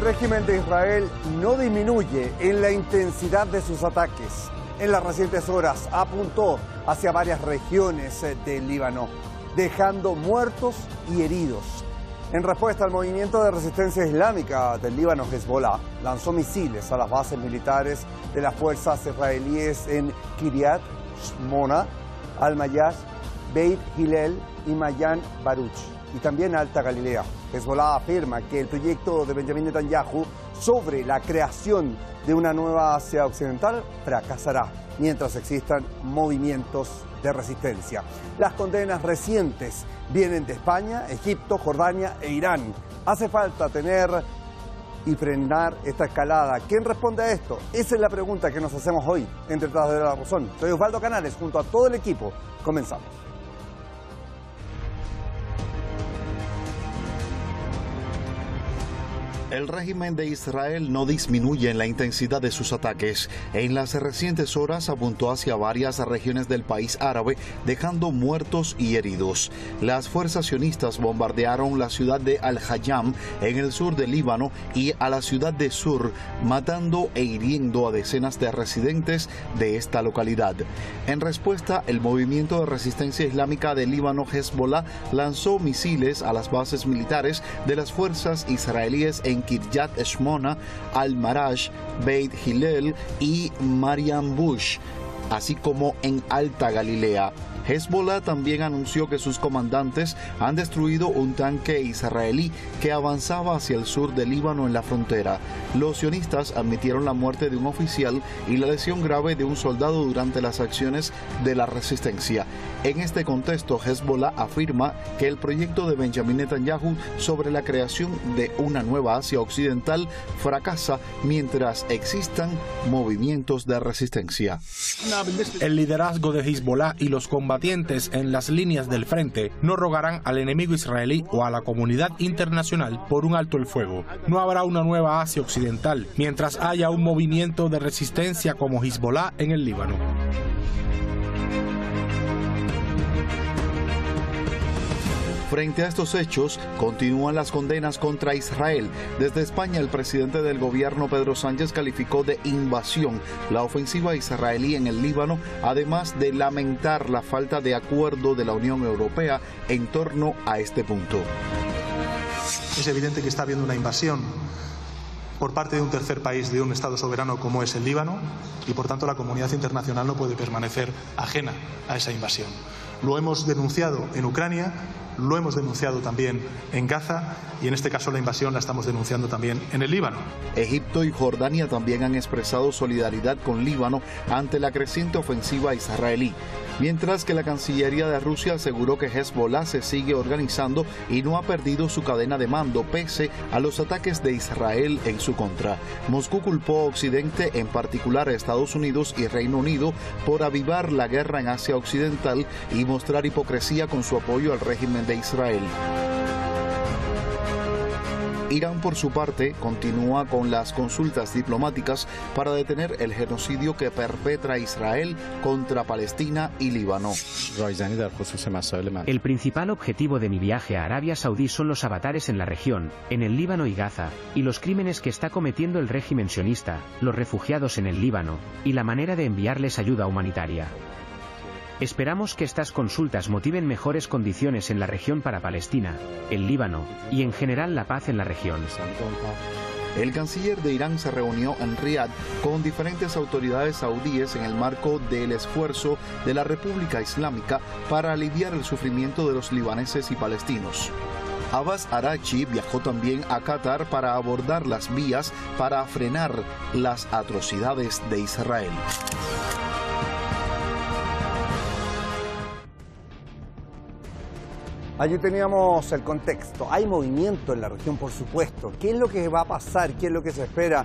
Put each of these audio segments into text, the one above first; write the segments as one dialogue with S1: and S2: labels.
S1: régimen de Israel no disminuye en la intensidad de sus ataques. En las recientes horas apuntó hacia varias regiones del Líbano, dejando muertos y heridos. En respuesta, al movimiento de resistencia islámica del Líbano, Hezbollah, lanzó misiles a las bases militares de las fuerzas israelíes en Kiryat Shmona, Al-Mayash, Beit Hillel y Mayan Baruch, y también Alta Galilea. Hezbollah afirma que el proyecto de Benjamin Netanyahu sobre la creación de una nueva Asia Occidental fracasará mientras existan movimientos de resistencia. Las condenas recientes vienen de España, Egipto, Jordania e Irán. Hace falta tener y frenar esta escalada. ¿Quién responde a esto? Esa es la pregunta que nos hacemos hoy en Detrás de la Razón. Soy Osvaldo Canales, junto a todo el equipo. Comenzamos.
S2: El régimen de Israel no disminuye en la intensidad de sus ataques. En las recientes horas apuntó hacia varias regiones del país árabe, dejando muertos y heridos. Las fuerzas sionistas bombardearon la ciudad de Al-Hayam, en el sur del Líbano, y a la ciudad de Sur, matando e hiriendo a decenas de residentes de esta localidad. En respuesta, el movimiento de resistencia islámica del Líbano, Hezbollah, lanzó misiles a las bases militares de las fuerzas israelíes en Kiryat Shmona, Al-Marash, Beit Hillel y Mariam Bush, así como en Alta Galilea. Hezbollah también anunció que sus comandantes han destruido un tanque israelí que avanzaba hacia el sur del Líbano en la frontera. Los sionistas admitieron la muerte de un oficial y la lesión grave de un soldado durante las acciones de la resistencia. En este contexto, Hezbollah afirma que el proyecto de Benjamin Netanyahu sobre la creación de una nueva Asia Occidental fracasa mientras existan movimientos de resistencia.
S3: El liderazgo de Hezbollah y los combatientes en las líneas del frente no rogarán al enemigo israelí o a la comunidad internacional por un alto el fuego. No habrá una nueva Asia Occidental mientras haya un movimiento de resistencia como Hezbollah en el Líbano.
S2: Frente a estos hechos, continúan las condenas contra Israel. Desde España, el presidente del gobierno, Pedro Sánchez, calificó de invasión la ofensiva israelí en el Líbano, además de lamentar la falta de acuerdo de la Unión Europea en torno a este punto.
S4: Es evidente que está habiendo una invasión por parte de un tercer país, de un Estado soberano como es el Líbano, y por tanto la comunidad internacional no puede permanecer ajena a esa invasión. Lo hemos denunciado en Ucrania, lo hemos denunciado también en Gaza y en este caso la invasión la estamos denunciando también en el Líbano.
S2: Egipto y Jordania también han expresado solidaridad con Líbano ante la creciente ofensiva israelí, mientras que la Cancillería de Rusia aseguró que Hezbollah se sigue organizando y no ha perdido su cadena de mando pese a los ataques de Israel en su contra. Moscú culpó a Occidente, en particular a Estados Unidos y Reino Unido, por avivar la guerra en Asia Occidental y mostrar hipocresía con su apoyo al régimen de Israel. Irán, por su parte, continúa con las consultas diplomáticas para detener el genocidio que perpetra Israel contra Palestina y Líbano.
S5: El principal objetivo de mi viaje a Arabia Saudí son los avatares en la región, en el Líbano y Gaza, y los crímenes que está cometiendo el régimen sionista, los refugiados en el Líbano, y la manera de enviarles ayuda humanitaria. Esperamos que estas consultas motiven mejores condiciones en la región para Palestina, el Líbano, y en general la paz en la región.
S2: El canciller de Irán se reunió en Riad con diferentes autoridades saudíes en el marco del esfuerzo de la República Islámica para aliviar el sufrimiento de los libaneses y palestinos. Abbas Araghchi viajó también a Qatar para abordar las vías para frenar las atrocidades de Israel.
S1: Allí teníamos el contexto. Hay movimiento en la región, por supuesto. ¿Qué es lo que va a pasar? ¿Qué es lo que se espera?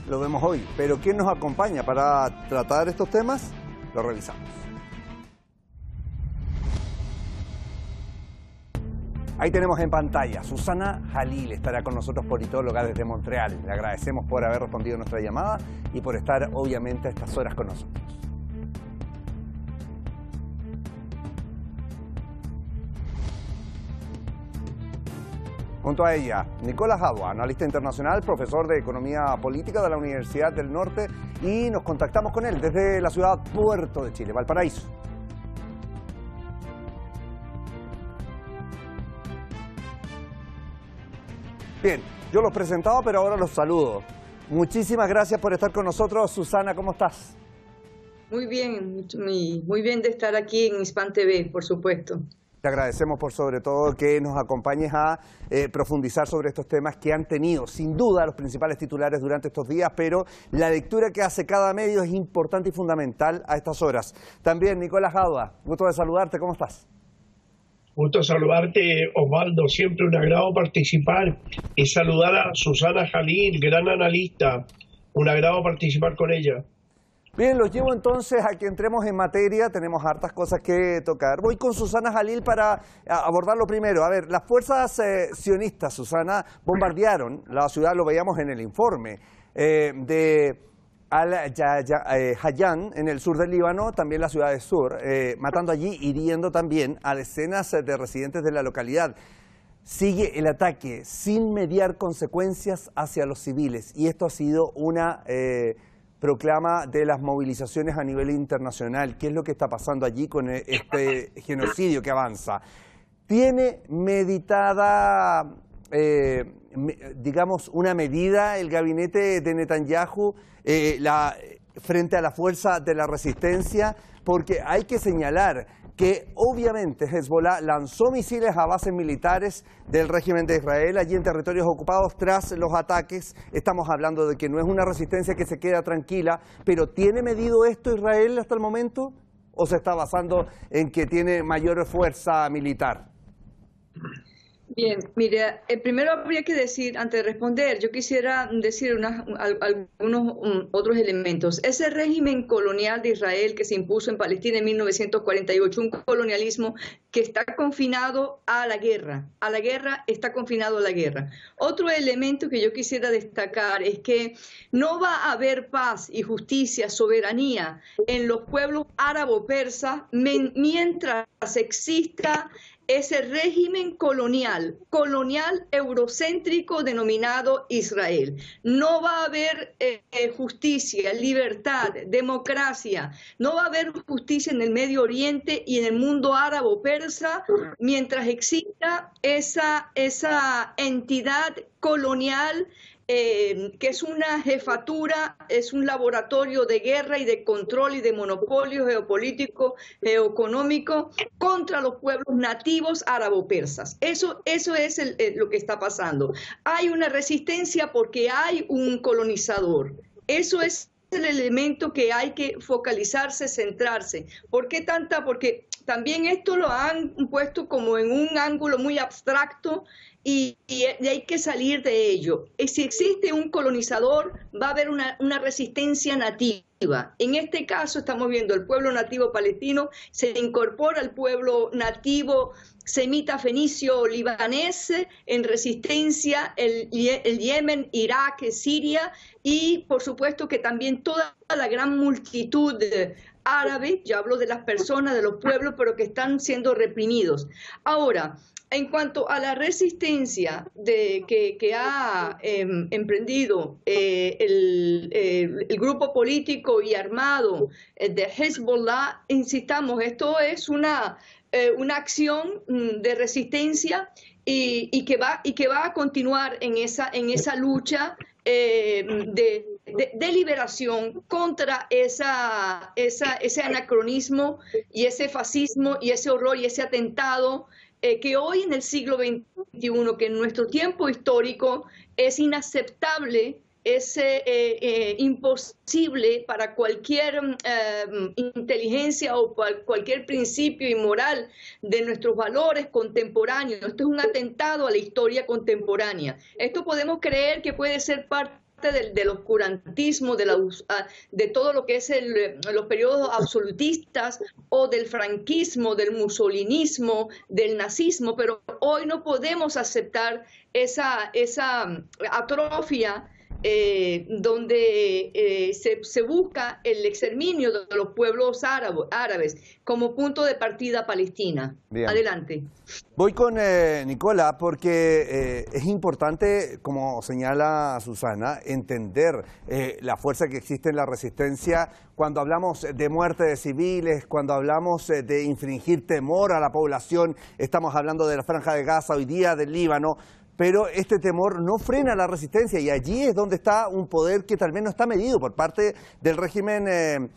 S1: Lo vemos hoy. Pero ¿quién nos acompaña para tratar estos temas? Lo revisamos. Ahí tenemos en pantalla, Susana Jalil estará con nosotros, politóloga desde Montreal. Le agradecemos por haber respondido a nuestra llamada y por estar obviamente a estas horas con nosotros. Junto a ella, Nicolás Hadua, analista internacional, profesor de Economía Política de la Universidad del Norte, y nos contactamos con él desde la ciudad Puerto de Chile, Valparaíso. Bien, yo los presentaba, pero ahora los saludo. Muchísimas gracias por estar con nosotros. Susana, ¿cómo estás?
S6: Muy bien de estar aquí en Hispan TV, por supuesto.
S1: Te agradecemos por sobre todo que nos acompañes a profundizar sobre estos temas que han tenido sin duda los principales titulares durante estos días, pero la lectura que hace cada medio es importante y fundamental a estas horas. También Nicolás Hadua, gusto de saludarte, ¿cómo estás?
S7: Gusto saludarte, Osvaldo, siempre un agrado participar y saludar a Susana Jalil, gran analista, un agrado participar con ella.
S1: Bien, los llevo entonces a que entremos en materia, tenemos hartas cosas que tocar. Voy con Susana Jalil para abordarlo primero. A ver, las fuerzas sionistas, Susana, bombardearon la ciudad, lo veíamos en el informe, de Al-Hayan, en el sur del Líbano, también la ciudad de Sur, matando allí, hiriendo también a decenas de residentes de la localidad. Sigue el ataque sin mediar consecuencias hacia los civiles, y esto ha sido una proclama de las movilizaciones a nivel internacional. ¿Qué es lo que está pasando allí con este genocidio que avanza? ¿Tiene meditada, digamos, una medida el gabinete de Netanyahu frente a la fuerza de la resistencia? Porque hay que señalar que obviamente Hezbollah lanzó misiles a bases militares del régimen de Israel allí en territorios ocupados tras los ataques. Estamos hablando de que no es una resistencia que se queda tranquila, pero ¿tiene medido esto Israel hasta el momento? ¿O se está basando en que tiene mayor fuerza militar?
S6: Bien, mira, primero habría que decir, antes de responder, yo quisiera decir algunos otros elementos. Ese régimen colonial de Israel que se impuso en Palestina en 1948, un colonialismo que está confinado a la guerra, está confinado a la guerra. Otro elemento que yo quisiera destacar es que no va a haber paz y justicia, soberanía en los pueblos árabo-persas mientras exista ese régimen colonial eurocéntrico denominado Israel. No va a haber justicia, libertad, democracia, no va a haber justicia en el Medio Oriente y en el mundo árabe-persa mientras exista esa entidad colonial que es una jefatura, es un laboratorio de guerra y de control y de monopolio geopolítico, geoeconómico contra los pueblos nativos árabo-persas. Eso es lo que está pasando. Hay una resistencia porque hay un colonizador. Eso es el elemento que hay que focalizarse, centrarse. ¿Por qué tanta? Porque también esto lo han puesto como en un ángulo muy abstracto y hay que salir de ello. Si existe un colonizador, va a haber una resistencia nativa. En este caso estamos viendo el pueblo nativo palestino, se incorpora al pueblo nativo semita fenicio libanés en resistencia, el Yemen, Irak, Siria y por supuesto que también toda la gran multitud árabe, yo hablo de las personas, de los pueblos, pero que están siendo reprimidos. Ahora, en cuanto a la resistencia que ha emprendido el grupo político y armado de Hezbollah, insistamos, esto es una acción de resistencia y que va a continuar en esa lucha de liberación contra ese anacronismo y ese fascismo y ese horror y ese atentado que hoy en el siglo XXI, que en nuestro tiempo histórico es inaceptable, es imposible para cualquier inteligencia o cualquier principio y moral de nuestros valores contemporáneos. Esto es un atentado a la historia contemporánea. Esto podemos creer que puede ser parte del oscurantismo, de todo lo que es los periodos absolutistas o del franquismo, del musolinismo, del nazismo, pero hoy no podemos aceptar esa atrofia donde se busca el exterminio de los pueblos árabes como punto de partida Palestina.
S1: Bien.
S6: Adelante.
S1: Voy con Nicola porque es importante, como señala Susana, entender la fuerza que existe en la resistencia cuando hablamos de muerte de civiles, cuando hablamos de infringir temor a la población. Estamos hablando de la Franja de Gaza hoy día, del Líbano. Pero este temor no frena la resistencia y allí es donde está un poder que tal vez no está medido por parte del régimen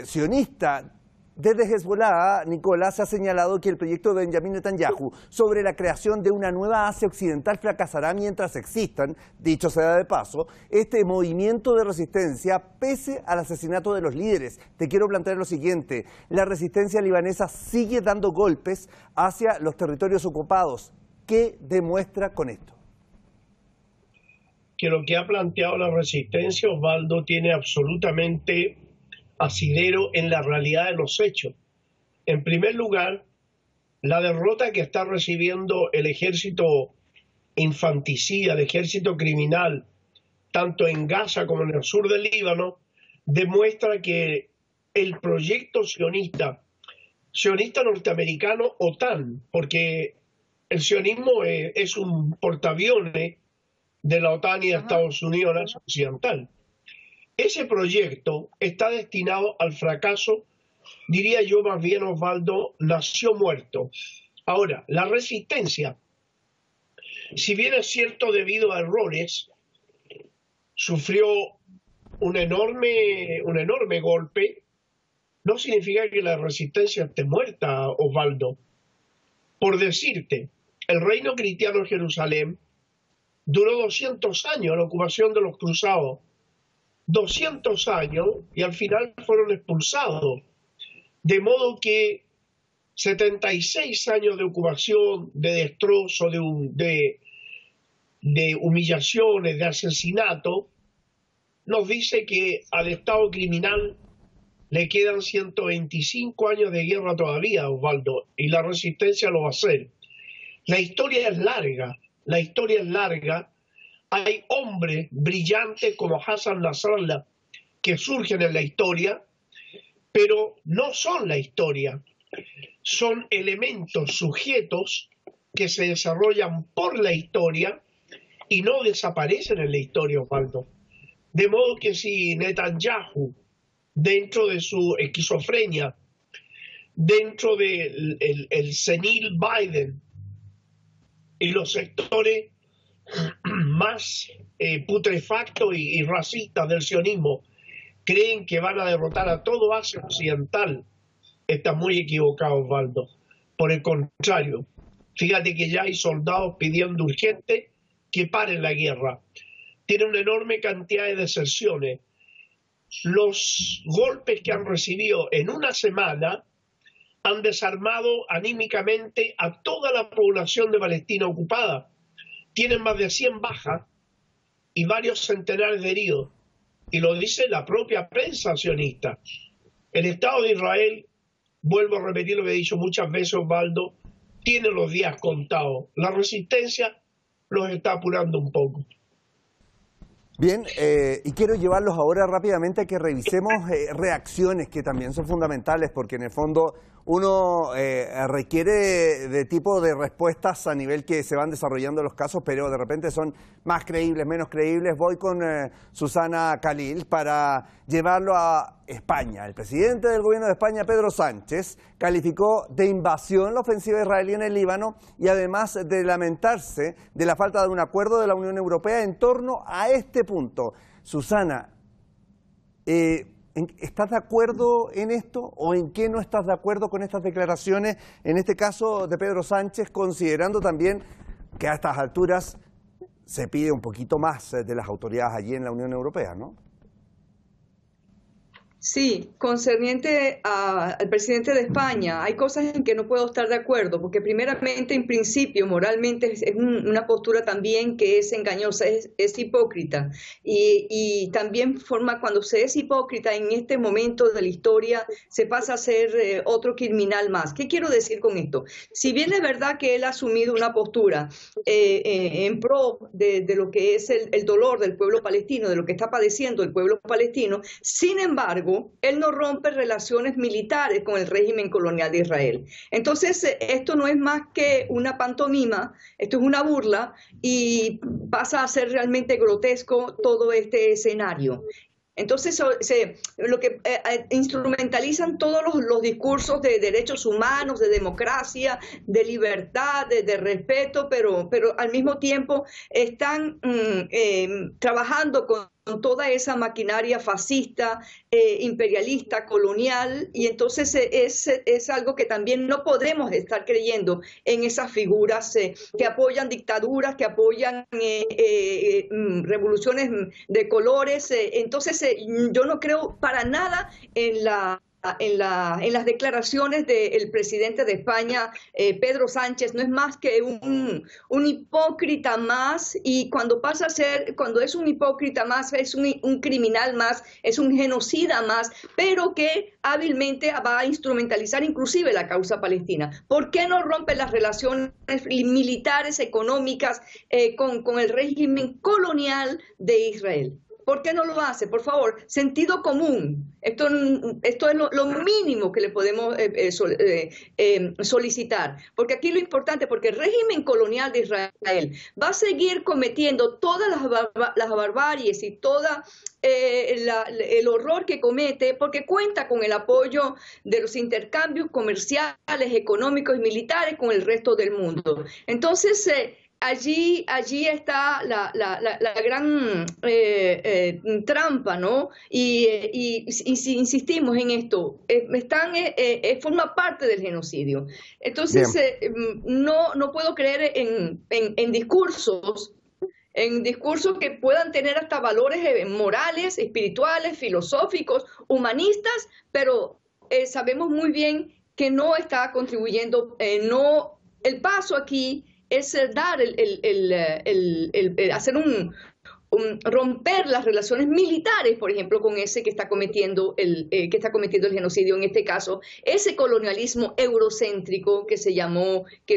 S1: sionista. Desde Hezbollah, Nicolás, se ha señalado que el proyecto de Benjamin Netanyahu sobre la creación de una nueva Asia Occidental fracasará mientras existan, dicho sea de paso, este movimiento de resistencia pese al asesinato de los líderes. Te quiero plantear lo siguiente: la resistencia libanesa sigue dando golpes hacia los territorios ocupados. ¿Qué demuestra con esto?
S7: Que lo que ha planteado la resistencia, Osvaldo, tiene absolutamente asidero en la realidad de los hechos. En primer lugar, la derrota que está recibiendo el ejército infanticida, el ejército criminal, tanto en Gaza como en el sur del Líbano, demuestra que el proyecto sionista norteamericano, OTAN, porque el sionismo es un portaaviones de la OTAN y de Estados Unidos, la Alianza Occidental. Ese proyecto está destinado al fracaso, diría yo más bien, Osvaldo, nació muerto. Ahora, la resistencia, si bien es cierto debido a errores, sufrió un enorme golpe, no significa que la resistencia esté muerta, Osvaldo. Por decirte, el reino cristiano en Jerusalén duró 200 años, la ocupación de los cruzados. 200 años y al final fueron expulsados. De modo que 76 años de ocupación, de destrozo, de humillaciones, de asesinato, nos dice que al Estado criminal le quedan 125 años de guerra todavía, Osvaldo, y la resistencia lo va a hacer. La historia es larga, Hay hombres brillantes como Hassan Nasrallah que surgen en la historia, pero no son la historia. Son elementos, sujetos que se desarrollan por la historia y no desaparecen en la historia, Osvaldo. De modo que si Netanyahu, dentro de su esquizofrenia, dentro del el senil Biden y los sectores más putrefactos y racistas del sionismo creen que van a derrotar a todo Asia Occidental, está muy equivocado, Osvaldo. Por el contrario, fíjate que ya hay soldados pidiendo urgente que paren la guerra. Tiene una enorme cantidad de deserciones. Los golpes que han recibido en una semana han desarmado anímicamente a toda la población de Palestina ocupada. Tienen más de 100 bajas y varios centenares de heridos. Y lo dice la propia prensa sionista. El Estado de Israel, vuelvo a repetir lo que he dicho muchas veces, Osvaldo, tiene los días contados. La resistencia los está apurando un poco.
S1: Bien, y quiero llevarlos ahora rápidamente a que revisemos reacciones que también son fundamentales, porque en el fondo uno requiere de tipo de respuestas a nivel que se van desarrollando los casos, pero de repente son más creíbles, menos creíbles. Voy con Susana Khalil para llevarlo a España. El presidente del gobierno de España, Pedro Sánchez, calificó de invasión la ofensiva israelí en el Líbano y además de lamentarse de la falta de un acuerdo de la Unión Europea en torno a este punto. Susana, ¿estás de acuerdo en esto o en qué no estás de acuerdo con estas declaraciones, en este caso de Pedro Sánchez, considerando también que a estas alturas se pide un poquito más de las autoridades allí en la Unión Europea, ¿no?
S6: Sí, concerniente al presidente de España, hay cosas en que no puedo estar de acuerdo, porque primeramente, en principio, moralmente es una postura también que es engañosa, es hipócrita. Y también cuando se es hipócrita en este momento de la historia, se pasa a ser otro criminal más. ¿Qué quiero decir con esto? Si bien es verdad que él ha asumido una postura en pro de lo que es el dolor del pueblo palestino, de lo que está padeciendo el pueblo palestino, sin embargo, él no rompe relaciones militares con el régimen colonial de Israel. Entonces, esto no es más que una pantomima, esto es una burla y pasa a ser realmente grotesco todo este escenario. Entonces, lo que instrumentalizan todos los discursos de derechos humanos, de democracia, de libertad, de respeto, pero al mismo tiempo están trabajando con toda esa maquinaria fascista, imperialista, colonial, y entonces es algo que también no podemos estar creyendo en esas figuras que apoyan dictaduras, que apoyan revoluciones de colores. Entonces yo no creo para nada en las declaraciones del presidente de España, Pedro Sánchez. No es más que un hipócrita más, y cuando es un hipócrita más, es un criminal más, es un genocida más, pero que hábilmente va a instrumentalizar inclusive la causa palestina. ¿Por qué no rompe las relaciones militares, económicas con el régimen colonial de Israel? ¿Por qué no lo hace? Por favor, sentido común. Esto es lo mínimo que le podemos solicitar. Porque aquí lo importante, porque el régimen colonial de Israel va a seguir cometiendo todas las barbaries y todo el horror que comete, porque cuenta con el apoyo de los intercambios comerciales, económicos y militares con el resto del mundo. Entonces, allí está la gran trampa, ¿no? Y si insistimos en esto, forma parte del genocidio. Entonces, no puedo creer en discursos que puedan tener hasta valores morales, espirituales, filosóficos, humanistas, pero sabemos muy bien que no está contribuyendo, el paso aquí es dar hacer romper las relaciones militares, por ejemplo, con ese que está cometiendo el genocidio, en este caso, ese colonialismo eurocéntrico que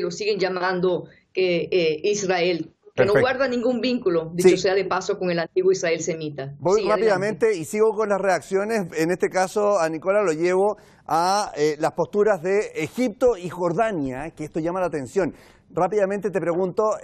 S6: lo siguen llamando Israel, que no guarda ningún vínculo, dicho sea de paso, con el antiguo Israel semita.
S1: Voy rápidamente adelante. Y sigo con las reacciones. En este caso, a Nicola lo llevo a las posturas de Egipto y Jordania, que esto llama la atención. Rápidamente te pregunto,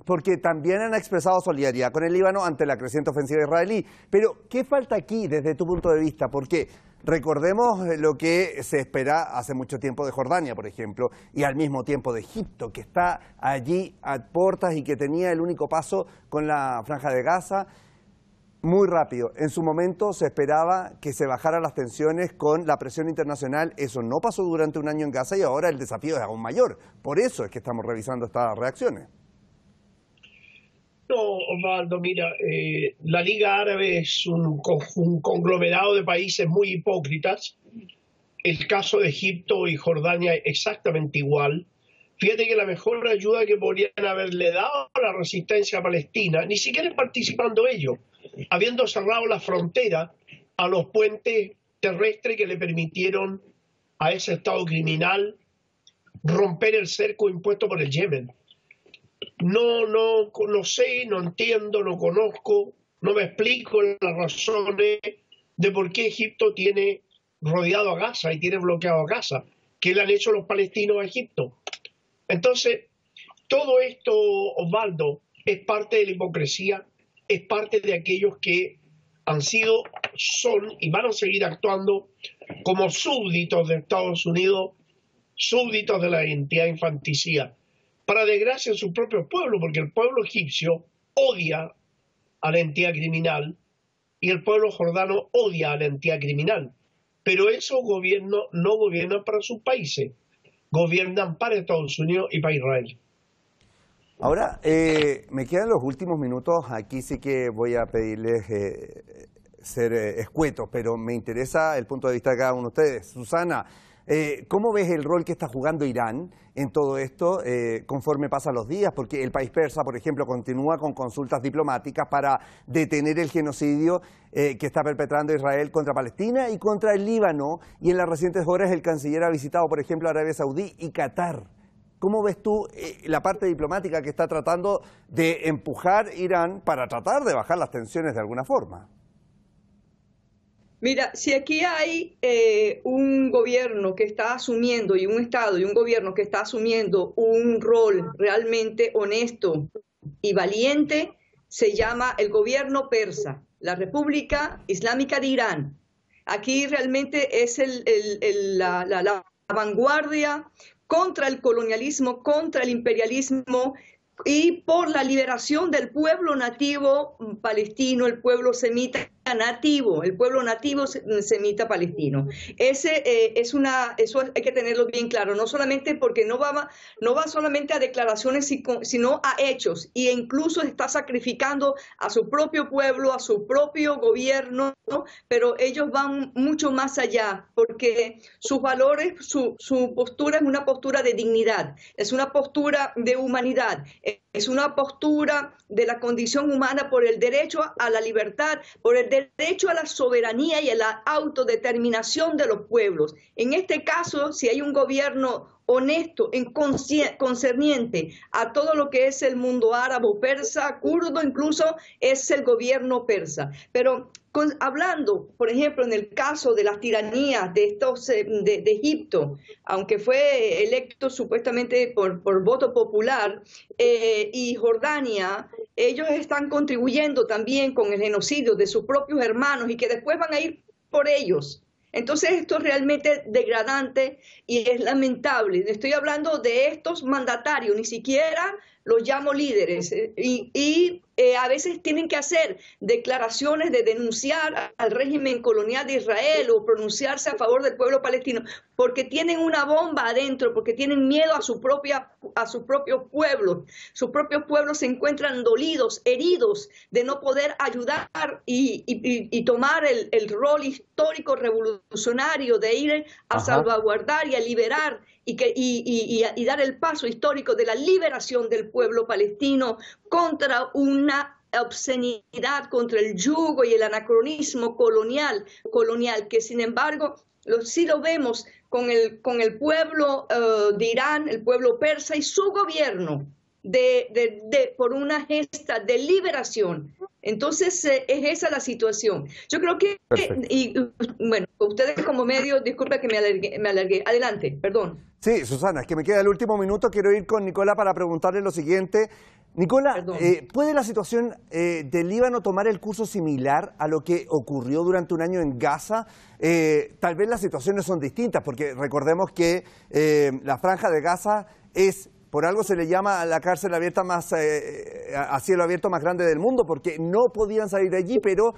S1: porque también han expresado solidaridad con el Líbano ante la creciente ofensiva israelí, pero ¿qué falta aquí desde tu punto de vista? Porque recordemos lo que se espera hace mucho tiempo de Jordania, por ejemplo, y al mismo tiempo de Egipto, que está allí a puertas y que tenía el único paso con la Franja de Gaza. Muy rápido, en su momento se esperaba que se bajaran las tensiones con la presión internacional. Eso no pasó durante un año en Gaza y ahora el desafío es aún mayor. Por eso es que estamos revisando estas reacciones.
S7: No, Osvaldo, mira, la Liga Árabe es un conglomerado de países muy hipócritas. El caso de Egipto y Jordania es exactamente igual. Fíjate que la mejor ayuda que podrían haberle dado a la resistencia palestina, ni siquiera es participando ellos, habiendo cerrado la frontera a los puentes terrestres que le permitieron a ese Estado criminal romper el cerco impuesto por el Yemen. No sé, no entiendo, no conozco, no me explico las razones de por qué Egipto tiene rodeado a Gaza y tiene bloqueado a Gaza. ¿Qué le han hecho los palestinos a Egipto? Entonces, todo esto, Osvaldo, es parte de la hipocresía, es parte de aquellos que han sido, son y van a seguir actuando como súbditos de Estados Unidos, súbditos de la entidad infanticida, para desgracia de su propio pueblo, porque el pueblo egipcio odia a la entidad criminal y el pueblo jordano odia a la entidad criminal. Pero esos gobiernos no gobiernan para sus países, gobiernan para Estados Unidos y para Israel.
S1: Ahora, me quedan los últimos minutos. Aquí sí que voy a pedirles ser escuetos, pero me interesa el punto de vista de cada uno de ustedes. Susana, ¿cómo ves el rol que está jugando Irán en todo esto conforme pasan los días? Porque el país persa, por ejemplo, continúa con consultas diplomáticas para detener el genocidio que está perpetrando Israel contra Palestina y contra el Líbano, y en las recientes horas el canciller ha visitado, por ejemplo, Arabia Saudí y Qatar. ¿Cómo ves tú la parte diplomática que está tratando de empujar Irán para tratar de bajar las tensiones de alguna forma?
S6: Mira, si aquí hay un gobierno que está asumiendo, y un Estado y un gobierno que está asumiendo un rol realmente honesto y valiente, se llama el gobierno persa, la República Islámica de Irán. Aquí realmente es la vanguardia contra el colonialismo, contra el imperialismo y por la liberación del pueblo nativo palestino, el pueblo semita nativo, el pueblo nativo semita palestino. Eso hay que tenerlo bien claro, no solamente porque no va solamente a declaraciones, sino a hechos, e incluso está sacrificando a su propio pueblo, a su propio gobierno, pero ellos van mucho más allá, porque sus valores, su postura es una postura de dignidad, es una postura de humanidad, es una postura de la condición humana por el derecho a la libertad, por el derecho a la soberanía y a la autodeterminación de los pueblos. En este caso, si hay un gobierno honesto, concerniente a todo lo que es el mundo árabe, persa, kurdo, incluso es el gobierno persa. Pero hablando, por ejemplo, en el caso de las tiranías de Egipto, aunque fue electo supuestamente por voto popular, y Jordania, ellos están contribuyendo también con el genocidio de sus propios hermanos y que después van a ir por ellos. Entonces esto es realmente degradante y es lamentable. Estoy hablando de estos mandatarios, ni siquiera los llamo líderes, a veces tienen que hacer declaraciones de denunciar al régimen colonial de Israel o pronunciarse a favor del pueblo palestino, porque tienen una bomba adentro, porque tienen miedo a sus propios pueblos. Sus propios pueblos se encuentran dolidos, heridos de no poder ayudar y tomar el rol histórico revolucionario de ir a salvaguardar y a liberar y dar el paso histórico de la liberación del pueblo palestino contra una obscenidad, contra el yugo y el anacronismo colonial, que sin embargo sí lo vemos con el pueblo de Irán, el pueblo persa y su gobierno por una gesta de liberación. Entonces es esa la situación. Yo creo que, bueno, ustedes como medio, disculpe que me alargué. Adelante, perdón.
S1: Sí, Susana, es que me queda el último minuto. Quiero ir con Nicola para preguntarle lo siguiente. Nicola, ¿puede la situación del Líbano tomar el curso similar a lo que ocurrió durante un año en Gaza? Tal vez las situaciones son distintas, porque recordemos que la franja de Gaza por algo se le llama la cárcel abierta a cielo abierto más grande del mundo, porque no podían salir de allí, pero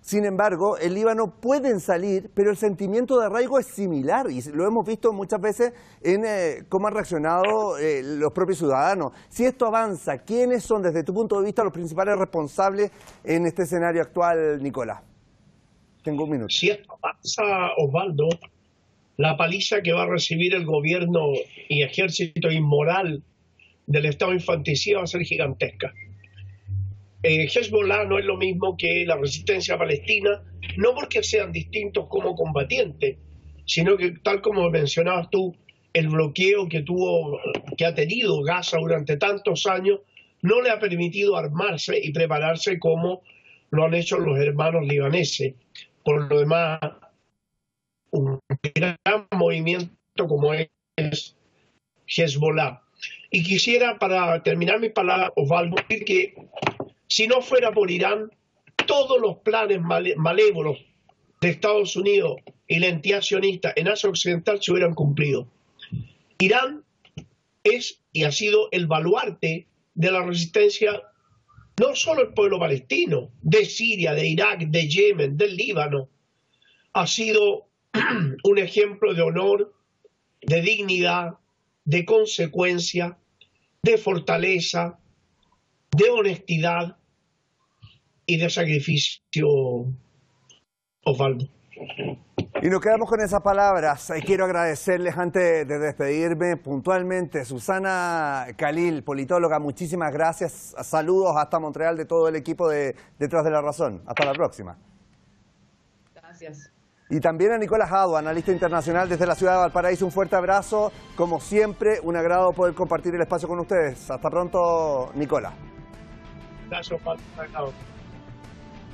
S1: sin embargo, el Líbano pueden salir, pero el sentimiento de arraigo es similar y lo hemos visto muchas veces en cómo han reaccionado los propios ciudadanos. Si esto avanza, ¿quiénes son desde tu punto de vista los principales responsables en este escenario actual, Nicolás? Tengo un minuto.
S7: Si esto avanza, Osvaldo, la paliza que va a recibir el gobierno y ejército inmoral del Estado infanticida va a ser gigantesca. Hezbollah no es lo mismo que la resistencia palestina, no porque sean distintos como combatientes, sino que, tal como mencionabas tú, el bloqueo que ha tenido Gaza durante tantos años no le ha permitido armarse y prepararse como lo han hecho los hermanos libaneses. Por lo demás, un gran movimiento como es Hezbollah. Y quisiera, para terminar mi palabra, Osvaldo, decir que si no fuera por Irán, todos los planes malévolos de Estados Unidos y la entidad sionista en Asia Occidental se hubieran cumplido. Irán es y ha sido el baluarte de la resistencia, no solo del pueblo palestino, de Siria, de Irak, de Yemen, del Líbano. Ha sido un ejemplo de honor, de dignidad, de consecuencia, de fortaleza, de honestidad, y de sacrificio, Osvaldo.
S1: Y nos quedamos con esas palabras. Quiero agradecerles antes de despedirme puntualmente. Susana Khalil, politóloga, muchísimas gracias. Saludos hasta Montreal de todo el equipo de Detrás de la Razón. Hasta la próxima.
S6: Gracias.
S1: Y también a Nicolás Hado, analista internacional desde la ciudad de Valparaíso. Un fuerte abrazo. Como siempre, un agrado poder compartir el espacio con ustedes. Hasta pronto, Nicolás.
S7: Gracias, Osvaldo.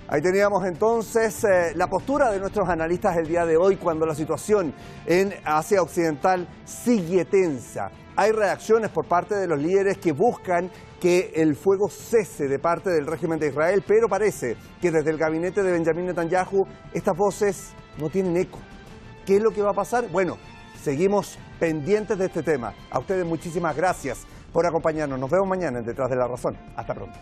S1: Ahí teníamos entonces la postura de nuestros analistas el día de hoy cuando la situación en Asia Occidental sigue tensa. Hay reacciones por parte de los líderes que buscan que el fuego cese de parte del régimen de Israel, pero parece que desde el gabinete de Benjamín Netanyahu estas voces no tienen eco. ¿Qué es lo que va a pasar? Bueno, seguimos pendientes de este tema. A ustedes muchísimas gracias por acompañarnos. Nos vemos mañana en Detrás de la Razón. Hasta pronto.